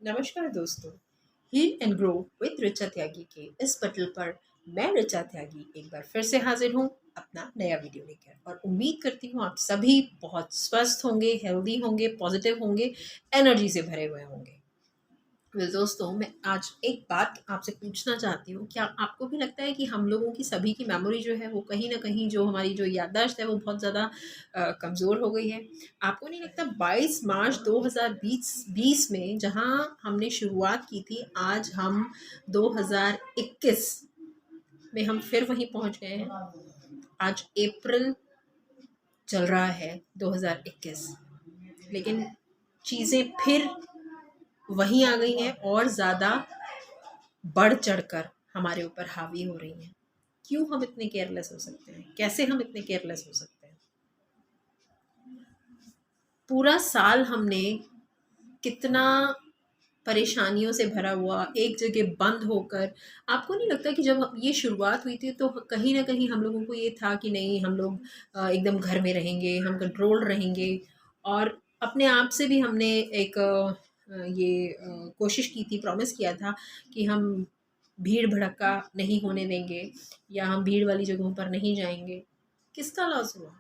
नमस्कार दोस्तों, heal and grow with Richa Tyagi के इस पटल पर मैं ऋचा त्यागी एक बार फिर से हाजिर हूँ अपना नया वीडियो लेकर और उम्मीद करती हूँ आप सभी बहुत स्वस्थ होंगे, हेल्दी होंगे, पॉजिटिव होंगे, एनर्जी से भरे हुए होंगे। दोस्तों, मैं आज एक बात आपसे पूछना चाहती हूँ, क्या आपको भी लगता है कि हम लोगों की सभी की मेमोरी जो है वो कहीं न कहीं जो हमारी जो याददाश्त है वो बहुत ज़्यादा कमज़ोर हो गई है? आपको नहीं लगता 22 मार्च 2020 में जहाँ हमने शुरुआत की थी, आज हम 2021 में हम फिर वहीं पहुँच गए हैं। आज अप्रैल चल रहा है 2021, लेकिन चीज़ें फिर वहीं आ गई हैं और ज़्यादा बढ़ चढ़कर हमारे ऊपर हावी हो रही हैं। क्यों हम इतने केयरलेस हो सकते हैं? कैसे हम इतने केयरलेस हो सकते हैं? पूरा साल हमने कितना परेशानियों से भरा हुआ एक जगह बंद होकर, आपको नहीं लगता कि जब ये शुरुआत हुई थी तो कहीं न कहीं हम लोगों को ये था कि नहीं, हम लोग एकदम घर में रहेंगे, हम कंट्रोल रहेंगे और अपने आप से भी हमने एक कोशिश की थी, प्रॉमिस किया था कि हम भीड़-भड़क्का नहीं होने देंगे या हम भीड़ वाली जगहों पर नहीं जाएँगे। किसका लॉस हुआ?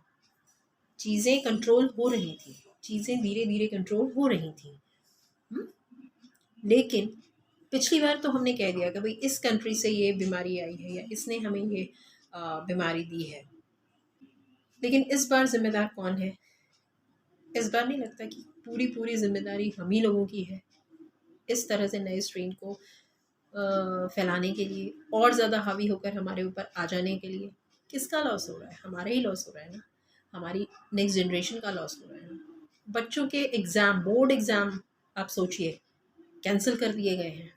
चीज़ें कंट्रोल हो रही थी, चीज़ें धीरे-धीरे कंट्रोल हो रही थी। हुँ? लेकिन पिछली बार तो हमने कह दिया कि भई इस कंट्री से ये बीमारी आई है या इसने हमें ये बीमारी दी है। लेकिन इस बार ज़िम्मेदार कौन है? इस बार नहीं लगता कि पूरी ज़िम्मेदारी हम ही लोगों की है, इस तरह से नए स्ट्रेन को फैलाने के लिए और ज़्यादा हावी होकर हमारे ऊपर आ जाने के लिए? किसका लॉस हो रहा है? हमारा ही लॉस हो रहा है ना, हमारी नेक्स्ट जनरेशन का लॉस हो रहा है ना। बच्चों के एग्ज़ाम, बोर्ड एग्ज़ाम आप सोचिए, कैंसल कर दिए गए हैं।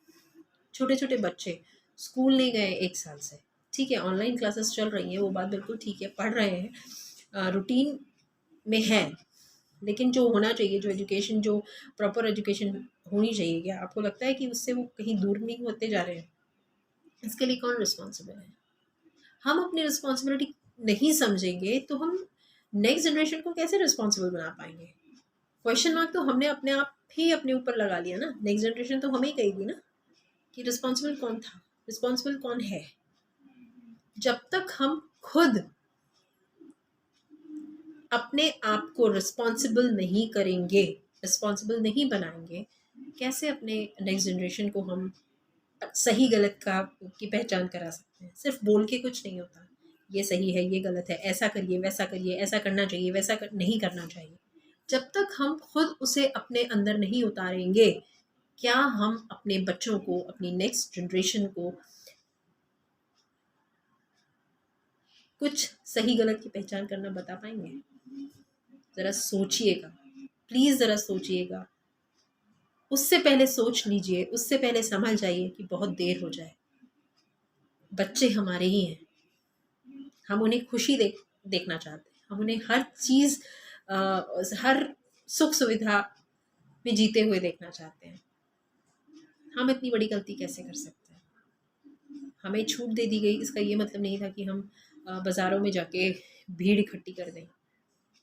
छोटे-छोटे बच्चे स्कूल नहीं गए 1 साल से। ठीक है, ऑनलाइन क्लासेस चल रही हैं, वो बात बिल्कुल ठीक है, पढ़ रहे हैं, रूटीन में हैं। लेकिन जो होना चाहिए, जो एजुकेशन, जो प्रॉपर एजुकेशन होनी चाहिए, क्या आपको लगता है कि उससे वो कहीं दूर नहीं होते जा रहे हैं? इसके लिए कौन रिस्पॉन्सिबल है? हम अपनी रिस्पॉन्सिबिलिटी नहीं समझेंगे, तो हम नेक्स्ट जनरेशन को कैसे रिस्पॉन्सिबल बना पाएँगे? क्वेश्चन मार्क तो हमने अपने आप ही अपने ऊपर लगा लिया ना, नेक्स्ट जनरेशन तो हमें ही कहेगी ना कि रिस्पॉन्सिबल कौन था? रिस्पॉन्सिबल कौन है? जब तक हम खुद अपने आप को रिस्पॉन्सिबल नहीं करेंगे, रिस्पॉन्सिबल नहीं बनाएँगे, कैसे अपने नेक्स्ट जनरेशन को हम सही गलत का की पहचान करा सकते हैं? सिर्फ़ बोल के कुछ नहीं होता। ये सही है, ये गलत है, ऐसा करिए, वैसा करिए, ऐसा करना चाहिए, वैसा नहीं करना चाहिए। जब तक हम खुद उसे अपने अंदर नहीं उतारेंगे, क्या हम अपने बच्चों को, अपनी नेक्स्ट जनरेशन को कुछ सही गलत की पहचान करना बता पाएँगे? ज़रा सोचिएगा, प्लीज़ ज़रा सोचिएगा। उससे पहले सोच लीजिए, उससे पहले संभल जाइए कि बहुत देर हो जाए। बच्चे हमारे ही हैं, हम उन्हें खुशी देखना चाहते हैं, हम उन्हें हर चीज़ हर सुख-सुविधा में जीते हुए देखना चाहते हैं। हम इतनी बड़ी गलती कैसे कर सकते हैं? हमें छूट दे दी गई, इसका ये मतलब नहीं था कि हम बाज़ारों में जाके भीड़ इकट्ठी कर दें।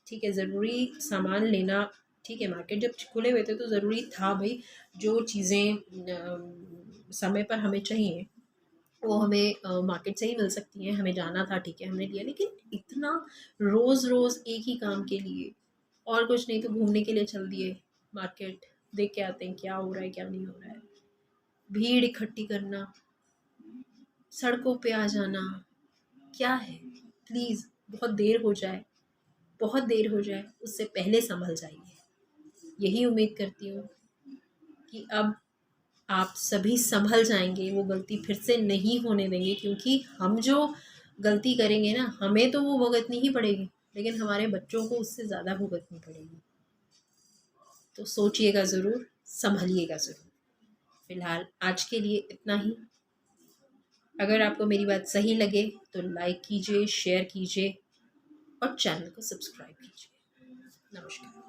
ठीक है, ज़रूरी सामान लेना, ठीक है, मार्केट जब खुले हुए थे तो ज़रूरी था भई, जो चीज़ें समय पर हमें चाहिए, वो हमें मार्केट से ही मिल सकती हैं, हमें जाना था, ठीक है, हमने लिया। लेकिन इतना रोज़-रोज़ एक ही काम के लिए और कुछ नहीं तो घूमने के लिए चल दिए मार्केट, देख के आते हैं क्या हो रहा है, क्या नहीं हो रहा है। भीड़ इकट्ठी करना, सड़कों पे आ जाना, क्या है? प्लीज़, बहुत देर हो जाए, उससे पहले सँभल जाइए। यही उम्मीद करती हूँ कि अब आप सभी सँभल जाएँगे, वो गलती फिर से नहीं होने देंगे, क्योंकि हम जो गलती करेंगे ना, हमें तो वो भुगतनी ही पड़ेगी, लेकिन हमारे बच्चों को उससे ज़्यादा भुगतनी पड़ेगी। तो सोचिएगा ज़रूर, सँभलिएगा ज़रूर। फ़िलहाल आज के लिए इतना ही। अगर आपको मेरी बात सही लगे तो लाइक कीजिए, शेयर कीजिए और चैनल को सब्सक्राइब कीजिए। नमस्कार।